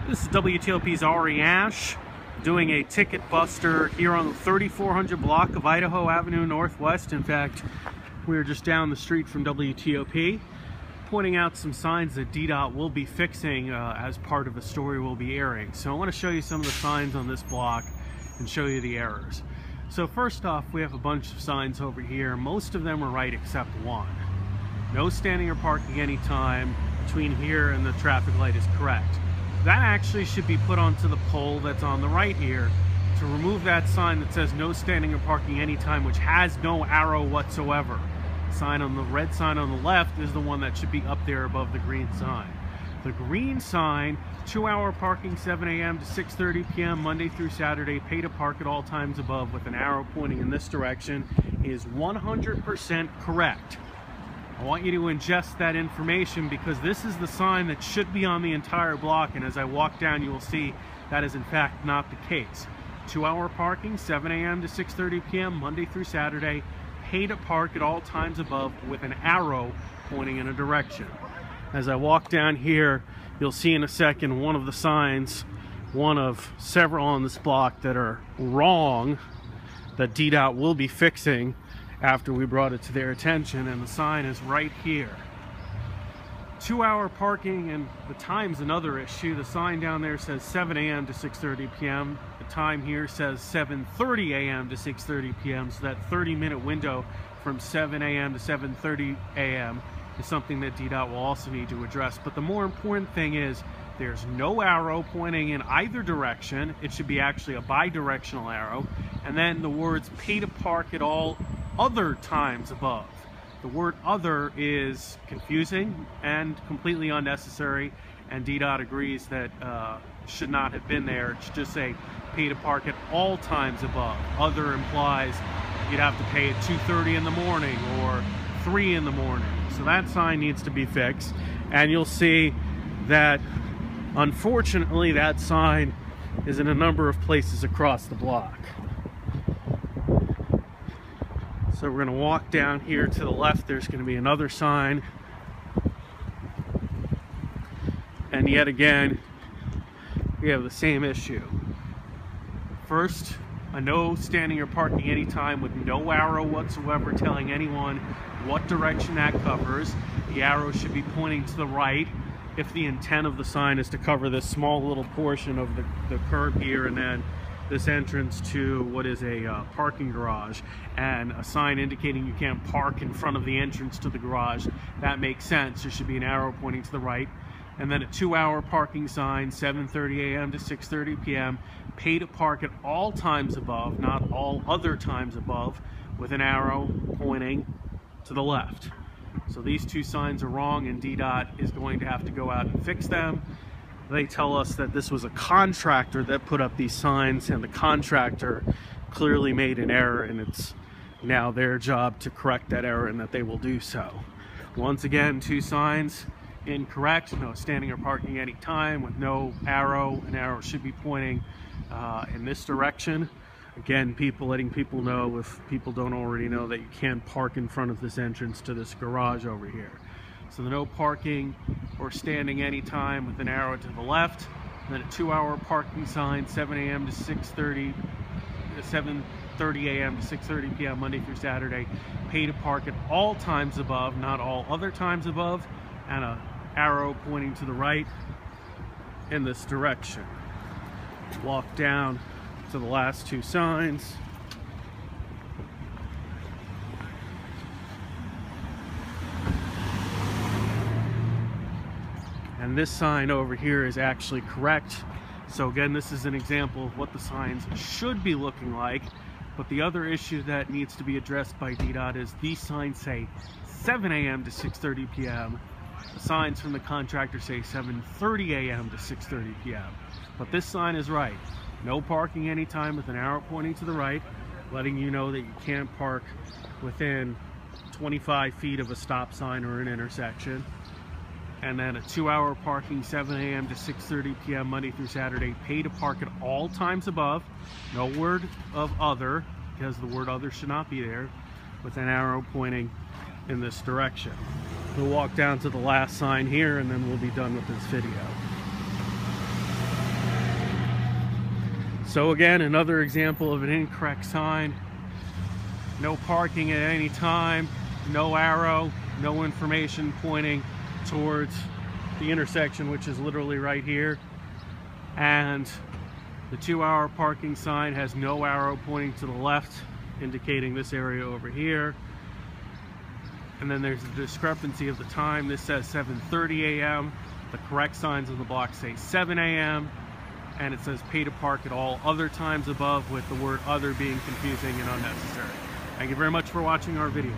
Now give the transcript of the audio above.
This is WTOP's Ari Ash doing a ticket buster here on the 3400 block of Idaho Avenue Northwest. In fact, we're just down the street from WTOP, pointing out some signs that DDOT will be fixing as part of a story we'll be airing. So I want to show you some of the signs on this block and show you the errors. So first off, we have a bunch of signs over here. Most of them are right except one. No standing or parking anytime between here and the traffic light is correct. That actually should be put onto the pole that's on the right here to remove that sign that says no standing or parking anytime, which has no arrow whatsoever. The red sign on the left is the one that should be up there above the green sign. The green sign, 2-hour parking 7 a.m. to 6:30 p.m. Monday through Saturday, pay to park at all times above with an arrow pointing in this direction, is 100% correct. I want you to ingest that information because this is the sign that should be on the entire block, and as I walk down you will see that is in fact not the case. 2-hour parking 7 a.m. to 6:30 p.m. Monday through Saturday, pay to park at all times above with an arrow pointing in a direction. As I walk down here, you'll see in a second one of the signs, one of several on this block that are wrong, that DDOT will be fixing after we brought it to their attention, and the sign is right here. 2-hour parking, and the time's another issue. The sign down there says 7 a.m. to 6:30 p.m. The time here says 7:30 a.m. to 6:30 p.m. So that 30-minute window from 7 a.m. to 7:30 a.m. is something that DDOT will also need to address. But the more important thing is there's no arrow pointing in either direction. It should be actually a bi-directional arrow. And then the words pay to park at all other times above. The word other is confusing and completely unnecessary, and DDOT agrees that should not have been there. It should just say pay to park at all times above. Other implies you'd have to pay at 2:30 in the morning or 3 in the morning. So that sign needs to be fixed, and you'll see that unfortunately that sign is in a number of places across the block. So we're going to walk down here to the left. There's going to be another sign, and yet again we have the same issue. First, a no standing or parking anytime with no arrow whatsoever telling anyone what direction that covers. The arrow should be pointing to the right if the intent of the sign is to cover this small little portion of the curb here, and then this entrance to what is a parking garage, and a sign indicating you can't park in front of the entrance to the garage. That makes sense. There should be an arrow pointing to the right. And then a 2-hour parking sign, 7:30 a.m. to 6:30 p.m. Pay to park at all times above, not all other times above, with an arrow pointing to the left. So these two signs are wrong, and DDOT is going to have to go out and fix them. They tell us that this was a contractor that put up these signs, and the contractor clearly made an error, and it's now their job to correct that error, and that they will do so. Once again, two signs incorrect. No standing or parking any time with no arrow. An arrow should be pointing in this direction. Again, letting people know, if people don't already know, that you can't park in front of this entrance to this garage over here. So the no parking or standing anytime with an arrow to the left. And then a 2-hour parking sign, 7 a.m. to 7:30 a.m. to 6:30 p.m. Monday through Saturday. Pay to park at all times above, not all other times above. And a arrow pointing to the right in this direction. Walk down to the last two signs. And this sign over here is actually correct. So again, this is an example of what the signs should be looking like. But the other issue that needs to be addressed by DDOT is these signs say 7 a.m. to 6:30 p.m. The signs from the contractor say 7:30 a.m. to 6:30 p.m. But this sign is right. No parking anytime with an arrow pointing to the right, letting you know that you can't park within 25 feet of a stop sign or an intersection. And then a 2-hour parking, 7 a.m. to 6:30 p.m. Monday through Saturday. Pay to park at all times above. No word of other, because the word other should not be there, with an arrow pointing in this direction. We'll walk down to the last sign here, and then we'll be done with this video. So again, another example of an incorrect sign. No parking at any time, no arrow, no information pointing towards the intersection, which is literally right here. And the 2-hour parking sign has no arrow pointing to the left, indicating this area over here. And then there's a discrepancy of the time. This says 7:30 a.m. The correct signs on the block say 7 a.m. and it says pay to park at all other times above, with the word other being confusing and unnecessary. Thank you very much for watching our video.